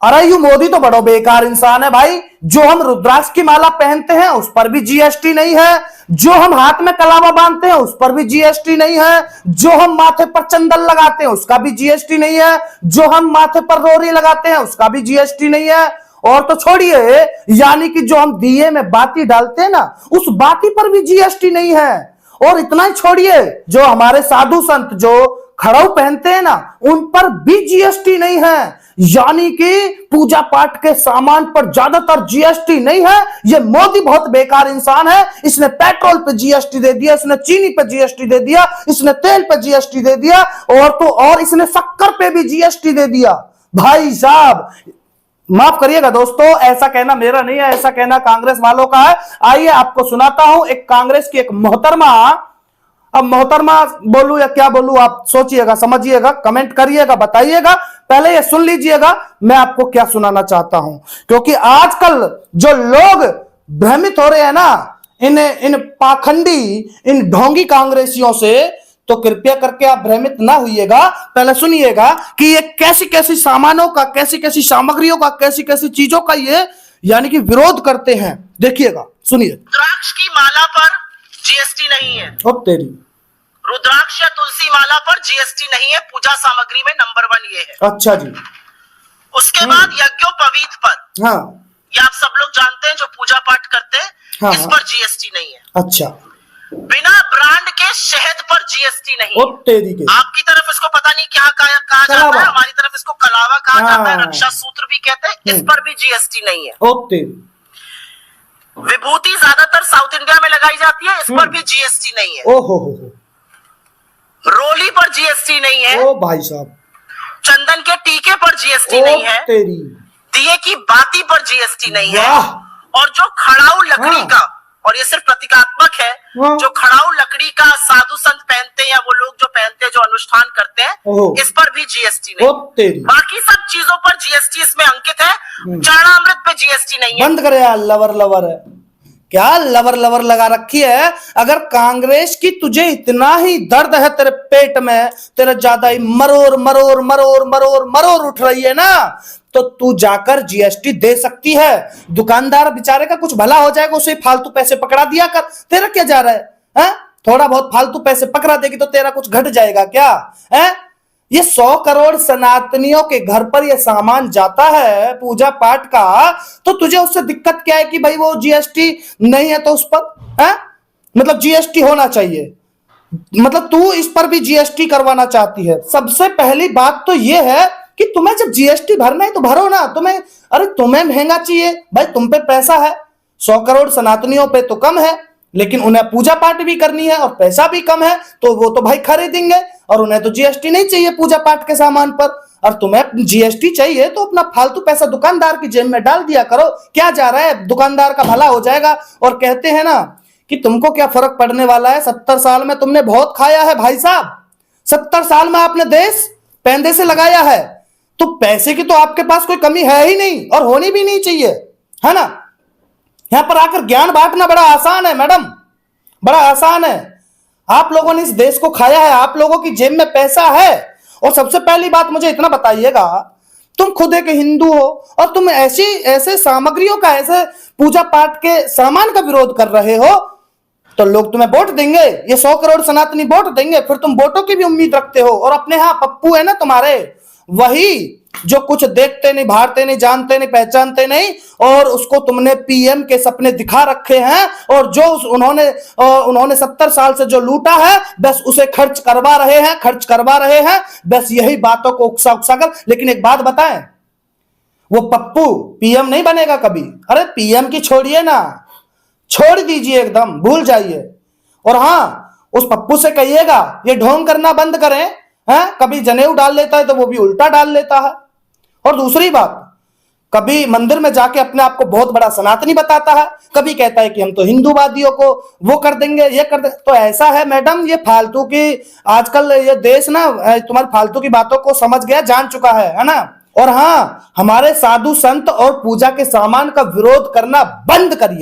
अरे यू मोदी तो बड़ा बेकार इंसान है भाई। जो हम रुद्राक्ष की माला पहनते हैं उस पर भी जीएसटी नहीं है, जो हम हाथ में कलावा बांधते हैं उस पर भी जीएसटी नहीं है, जो हम माथे पर चंदन लगाते हैं उसका भी जीएसटी नहीं है, जो हम माथे पर रोरी लगाते हैं उसका भी जीएसटी नहीं है। और तो छोड़िए, यानी कि जो हम दिए में बाती डालते हैं ना उस बाती पर भी जीएसटी नहीं है। और इतना ही छोड़िए, जो हमारे साधु संत जो खड़ाऊ पहनते हैं ना उन पर भी जीएसटी नहीं है। यानी कि पूजा पाठ के सामान पर ज्यादातर जीएसटी नहीं है। ये मोदी बहुत बेकार इंसान है। इसने पेट्रोल पे जीएसटी दे दिया, इसने चीनी पे जीएसटी दे दिया, इसने तेल पे जीएसटी दे दिया, और तो और इसने शक्कर पे भी जीएसटी दे दिया। भाई साहब माफ करिएगा दोस्तों, ऐसा कहना मेरा नहीं है, ऐसा कहना कांग्रेस वालों का है। आइए आपको सुनाता हूं एक कांग्रेस की एक मोहतरमा। अब मोहतरमा बोलूं या क्या बोलूं आप सोचिएगा, समझिएगा, कमेंट करिएगा, बताइएगा। पहले ये सुन लीजिएगा मैं आपको क्या सुनाना चाहता हूं, क्योंकि आजकल जो लोग भ्रमित हो रहे हैं ना इन पाखंडी, इन ढोंगी कांग्रेसियों से, तो कृपया करके आप भ्रमित ना होइएगा। पहले सुनिएगा कि ये कैसी कैसी सामानों का, कैसी कैसी सामग्रियों का, कैसी कैसी चीजों का ये यानी कि विरोध करते हैं। देखिएगा, सुनिए। रुद्राक्ष की माला पर जीएसटी नहीं है। ओ तेरी, रुद्राक्ष या तुलसी माला पर जीएसटी नहीं है। पूजा सामग्री में नंबर 1 ये है। अच्छा जी। उसके बाद यज्ञोपवीत पर, हाँ, ये आप सब लोग जानते हैं जो पूजा पाठ करते हैं, हाँ, इस पर जीएसटी नहीं है। अच्छा। बिना ब्रांड के शहद पर जीएसटी नहीं ओ है। तेरी के, आपकी तरफ इसको पता नहीं क्या कहा जाता है, हमारी तरफ इसको कलावा कहा जाता है, रक्षा सूत्र भी कहते हैं, इस पर भी जीएसटी नहीं है। ओ तेरी। विभूति ज्यादातर साउथ इंडिया में लगाई जाती है, इस पर भी जीएसटी नहीं है। ओ हो। रोली पर जीएसटी नहीं है। ओ भाई साहब। चंदन के टीके पर जीएसटी नहीं है। तेरी। दिए की बाती पर जीएसटी नहीं है। वाह। और जो खड़ाऊ लकड़ी का, और ये सिर्फ प्रतीकात्मक है, जो खड़ाऊ लकड़ी का साधु संत पहनते हैं या वो लोग जो पहनते हैं जो अनुष्ठान करते हैं, इस पर भी जीएसटी नहीं। तेरी। बाकी सब चीजों पर जीएसटी इसमें अंकित है। चरणामृत पे जीएसटी नहीं है। बंद करे यार, लवर लवर है क्या, लवर लवर लगा रखी है। अगर कांग्रेस की तुझे इतना ही दर्द है तेरे पेट में, तेरा ज्यादा ही मरोर मरोर मरोर मरोर मरोर उठ रही है ना, तो तू जाकर जीएसटी दे सकती है। दुकानदार बेचारे का कुछ भला हो जाएगा, उसे फालतू पैसे पकड़ा दिया कर। तेरा क्या जा रहा है? थोड़ा बहुत फालतू पैसे पकड़ा देगी तो तेरा कुछ घट जाएगा क्या? है ये 100 करोड़ सनातनियों के घर पर ये सामान जाता है पूजा पाठ का, तो तुझे उससे दिक्कत क्या है कि भाई वो जीएसटी नहीं है तो उस पर है? मतलब जीएसटी होना चाहिए, मतलब तू इस पर भी जीएसटी करवाना चाहती है। सबसे पहली बात तो ये है कि तुम्हें जब जीएसटी भरना है तो भरो ना। तुम्हें महंगा चाहिए भाई, तुम पे पैसा है, 100 करोड़ सनातनियों पे तो कम है, लेकिन उन्हें पूजा पाठ भी करनी है और पैसा भी कम है, तो वो तो भाई खरीदेंगे, और उन्हें तो जीएसटी नहीं चाहिए पूजा पाठ के सामान पर। और तुम्हें जीएसटी चाहिए तो अपना फालतू पैसा दुकानदार की जेब में डाल दिया करो। क्या जा रहा है, दुकानदार का भला हो जाएगा। और कहते हैं ना कि तुमको क्या फर्क पड़ने वाला है, 70 साल में तुमने बहुत खाया है भाई साहब। 70 साल में आपने देश पैंदे से लगाया है, तो पैसे की तो आपके पास कोई कमी है ही नहीं और होनी भी नहीं चाहिए, है ना। यहां पर आकर ज्ञान बांटना बड़ा आसान है मैडम, बड़ा आसान है। आप लोगों ने इस देश को खाया है, आप लोगों की जेब में पैसा है। और सबसे पहली बात मुझे इतना बताइएगा, तुम खुद एक हिंदू हो और तुम ऐसे सामग्रियों का, ऐसे पूजा पाठ के सामान का विरोध कर रहे हो, तो लोग तुम्हें वोट देंगे, ये 100 करोड़ सनातनी वोट देंगे, फिर तुम वोटों की भी उम्मीद रखते हो। और अपने यहाँ पप्पू है ना तुम्हारे, वही जो कुछ देखते नहीं, भारते नहीं, जानते नहीं, पहचानते नहीं, और उसको तुमने पीएम के सपने दिखा रखे हैं, और जो उन्होंने 70 साल से जो लूटा है बस उसे खर्च करवा रहे हैं बस यही बातों को उकसा उकसा कर। लेकिन एक बात बताएं, वो पप्पू पीएम नहीं बनेगा कभी। अरे पीएम की छोड़िए ना, छोड़ दीजिए, एकदम भूल जाइए। और हाँ, उस पप्पू से कहिएगा ये ढोंग करना बंद करें। कभी जनेऊ डाल लेता है तो वो भी उल्टा डाल लेता है। और दूसरी बात, कभी मंदिर में जाके अपने आप को बहुत बड़ा सनातनी बताता है, कभी कहता है कि हम तो हिंदूवादियों को वो कर देंगे, ये कर देंगे। तो ऐसा है मैडम, ये फालतू की, आजकल ये देश ना तुम्हारी फालतू की बातों को समझ गया, जान चुका है ना। और हाँ, हमारे साधु संत और पूजा के सामान का विरोध करना बंद करिए।